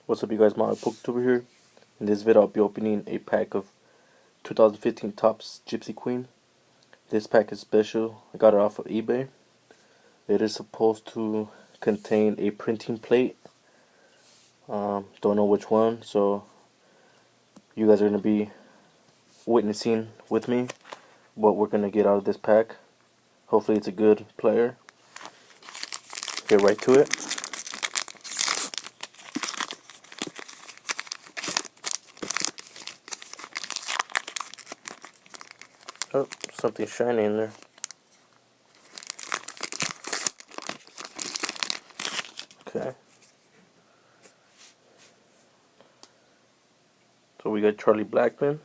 What's up, you guys? My PokeTuber here. In this video, I'll be opening a pack of 2015 Topps Gypsy Queen. This pack is special. I got it off of eBay. It is supposed to contain a printing plate. Don't know which one, so you guys are going to be witnessing with me what we're going to get out of this pack. Hopefully it's a good player. Get right to it. Oh, something shiny in there. Okay. So we got Charlie Blackmon,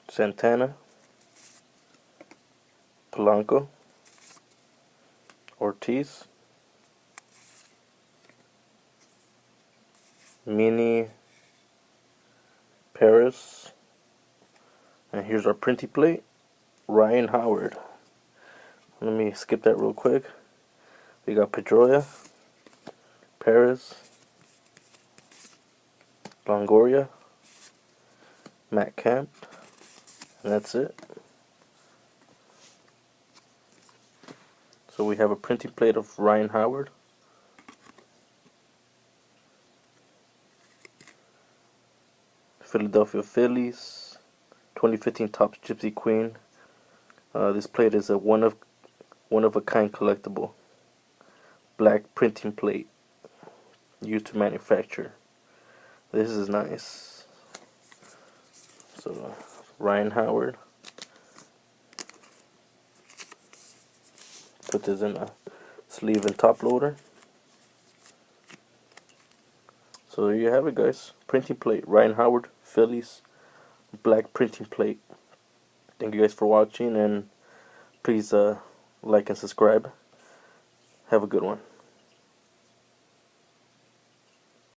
Santana, Polanco, Ortiz, Mini, Paris, and here's our printing plate, Ryan Howard. Let me skip that real quick. We got Pedroia, Paris, Longoria, Matt Kemp, and that's it. So we have a printing plate of Ryan Howard. Philadelphia Phillies, 2015 Topps Gypsy Queen. This plate is a one of a kind collectible. Black printing plate used to manufacture. This is nice. So Ryan Howard. Put this in a sleeve and top loader. So there you have it, guys. Printing plate, Ryan Howard, Phillies, black printing plate. Thank you guys for watching, and please like and subscribe. Have a good one.